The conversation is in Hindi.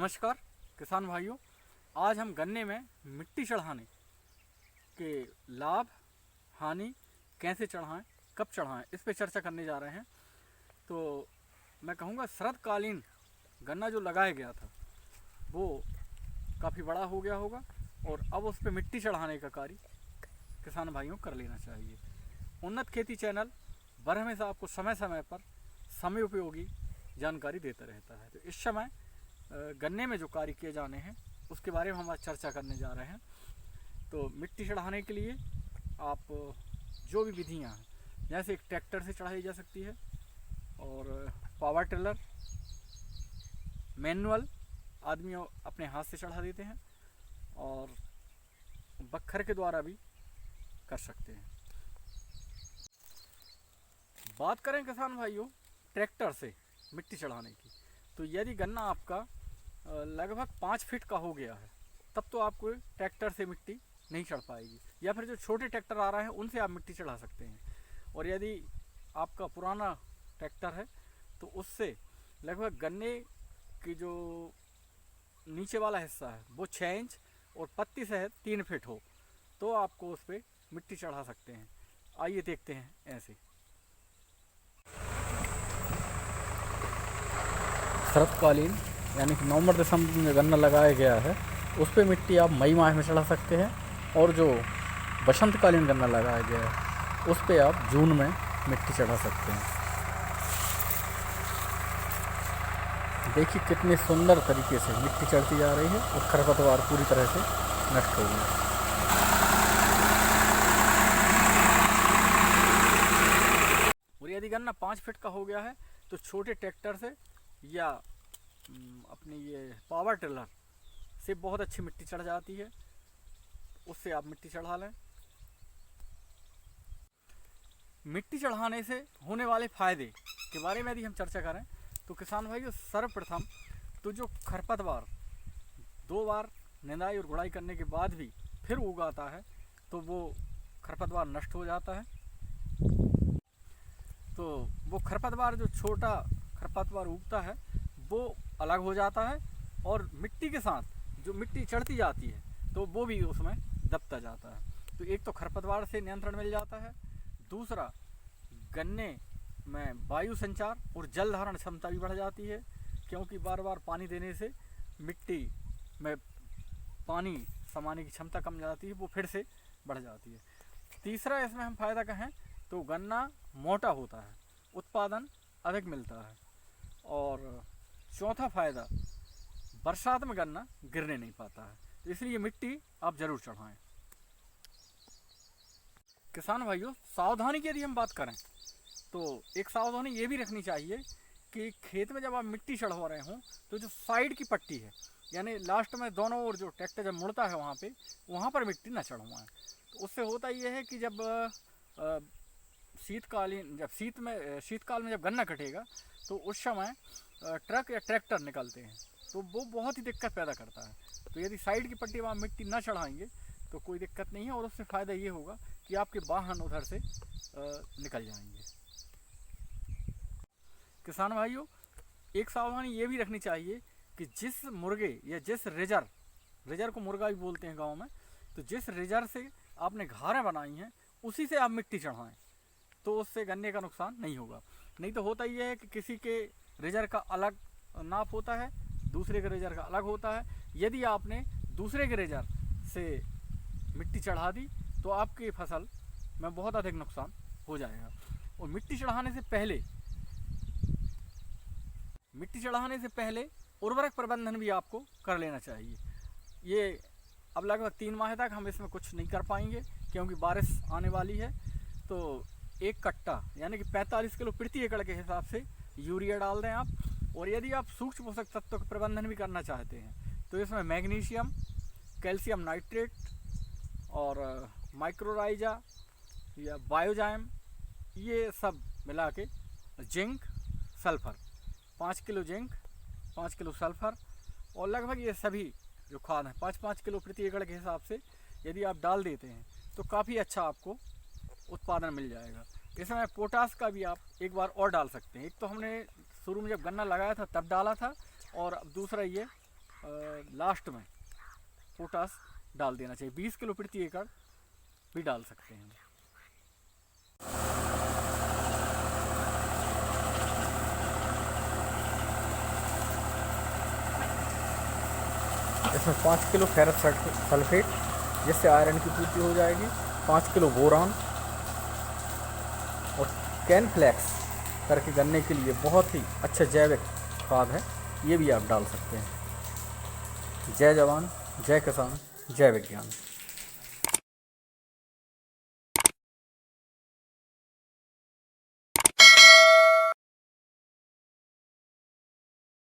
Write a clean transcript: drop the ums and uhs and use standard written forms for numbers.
नमस्कार किसान भाइयों, आज हम गन्ने में मिट्टी चढ़ाने के लाभ हानि कैसे चढ़ाएं, कब चढ़ाएं, इस पे चर्चा करने जा रहे हैं। तो मैं कहूँगा शरतकालीन गन्ना जो लगाया गया था वो काफ़ी बड़ा हो गया होगा और अब उस पे मिट्टी चढ़ाने का कार्य किसान भाइयों कर लेना चाहिए। उन्नत खेती चैनल बर हमेशा आपको समय समय पर समय उपयोगी जानकारी देता रहता है। तो इस समय गन्ने में जो कार्य किए जाने हैं उसके बारे में हम आज चर्चा करने जा रहे हैं। तो मिट्टी चढ़ाने के लिए आप जो भी विधियां हैं, जैसे एक ट्रैक्टर से चढ़ाई जा सकती है और पावर टिलर, मैनुअल आदमी अपने हाथ से चढ़ा देते हैं और बखर के द्वारा भी कर सकते हैं। बात करें किसान भाइयों ट्रैक्टर से मिट्टी चढ़ाने की, तो यदि गन्ना आपका लगभग 5 फीट का हो गया है तब तो आपको ट्रैक्टर से मिट्टी नहीं चढ़ पाएगी, या फिर जो छोटे ट्रैक्टर आ रहे हैं उनसे आप मिट्टी चढ़ा सकते हैं। और यदि आपका पुराना ट्रैक्टर है तो उससे लगभग गन्ने की जो नीचे वाला हिस्सा है वो 6 इंच और पत्ती सहित 3 फीट हो तो आपको उस पर मिट्टी चढ़ा सकते हैं। आइए देखते हैं ऐसे। शरतकालीन यानी कि नवंबर दिसंबर में गन्ना लगाया गया है उस पर मिट्टी आप मई माह में चढ़ा सकते हैं, और जो बसंतकालीन गन्ना लगाया गया है उस पर आप जून में मिट्टी चढ़ा सकते हैं। देखिए कितने सुंदर तरीके से मिट्टी चढ़ती जा रही है और खरपतवार पूरी तरह से नष्ट हो गया। और यदि गन्ना 5 फीट का हो गया है तो छोटे ट्रैक्टर से या अपनी ये पावर टिलर से बहुत अच्छी मिट्टी चढ़ जाती है, उससे आप मिट्टी चढ़ा लें। मिट्टी चढ़ाने से होने वाले फायदे के बारे में यदि हम चर्चा करें तो किसान भाइयों सर्वप्रथम तो जो खरपतवार 2 बार निंदाई और गुड़ाई करने के बाद भी फिर उगाता है तो वो खरपतवार नष्ट हो जाता है। तो वो खरपतवार जो छोटा खरपतवार उगता है वो अलग हो जाता है और मिट्टी के साथ जो मिट्टी चढ़ती जाती है तो वो भी उसमें दबता जाता है। तो एक तो खरपतवार से नियंत्रण मिल जाता है, दूसरा गन्ने में वायु संचार और जल धारण क्षमता भी बढ़ जाती है, क्योंकि बार बार पानी देने से मिट्टी में पानी समाने की क्षमता कम जाती है, वो फिर से बढ़ जाती है। तीसरा इसमें हम फायदा कहें तो गन्ना मोटा होता है, उत्पादन अधिक मिलता है। और चौथा फायदा बरसात में गन्ना गिरने नहीं पाता है, तो इसलिए मिट्टी आप जरूर चढ़ाएं। किसान भाइयों सावधानी की यदि हम बात करें तो एक सावधानी ये भी रखनी चाहिए कि खेत में जब आप मिट्टी चढ़वा रहे हों तो जो साइड की पट्टी है यानी लास्ट में दोनों ओर जो ट्रैक्टर जब मुड़ता है वहाँ पर मिट्टी ना चढ़वाएं। तो उससे होता ये है कि जब शीतकाल में जब गन्ना कटेगा तो उस समय ट्रक या ट्रैक्टर निकलते हैं तो वो बहुत ही दिक्कत पैदा करता है। तो यदि साइड की पट्टी में आप मिट्टी ना चढ़ाएंगे तो कोई दिक्कत नहीं है, और उससे फ़ायदा ये होगा कि आपके वाहन उधर से निकल जाएंगे। किसान भाइयों एक सावधानी ये भी रखनी चाहिए कि जिस मुर्गे या जिस रिजर को मुर्गा भी बोलते हैं गाँव में, तो जिस रिजर से आपने घारें बनाई हैं उसी से आप मिट्टी चढ़ाएँ तो उससे गन्ने का नुकसान नहीं होगा। नहीं तो होता ये है कि किसी के रिजर का अलग नाप होता है, दूसरे के रिजर का अलग होता है। यदि आपने दूसरे के रिजर से मिट्टी चढ़ा दी तो आपकी फसल में बहुत अधिक नुकसान हो जाएगा। और मिट्टी चढ़ाने से पहले उर्वरक प्रबंधन भी आपको कर लेना चाहिए। ये अब लगभग 3 माह तक हम इसमें कुछ नहीं कर पाएंगे क्योंकि बारिश आने वाली है। तो 1 कट्टा यानी कि 45 किलो प्रति एकड़ के हिसाब से यूरिया डाल दें आप। और यदि आप सूक्ष्म पोषक तत्वों का प्रबंधन भी करना चाहते हैं तो इसमें मैग्नीशियम, कैल्शियम नाइट्रेट और माइक्रोराइजा या बायोजाइम ये सब मिला के zinc, sulphur 5 kilo zinc, 5 kilo sulphur और लगभग ये सभी जो खाद हैं 5-5 किलो प्रति एकड़ के हिसाब से यदि आप डाल देते हैं तो काफ़ी अच्छा आपको उत्पादन मिल जाएगा। इसमें पोटास का भी आप एक बार और डाल सकते हैं। एक तो हमने शुरू में जब गन्ना लगाया था तब डाला था, और दूसरा ये लास्ट में पोटास डाल देना चाहिए। 20 किलो प्रति एकड़ भी डाल सकते हैं। इसमें 5 किलो फेरस सल्फेट, जिससे आयरन की पूर्ति हो जाएगी, 5 किलो बोरान और कैनफ्लेक्स करके गन्ने के लिए बहुत ही अच्छा जैविक खाद है, ये भी आप डाल सकते हैं। जय जवान, जय किसान, जय विज्ञान।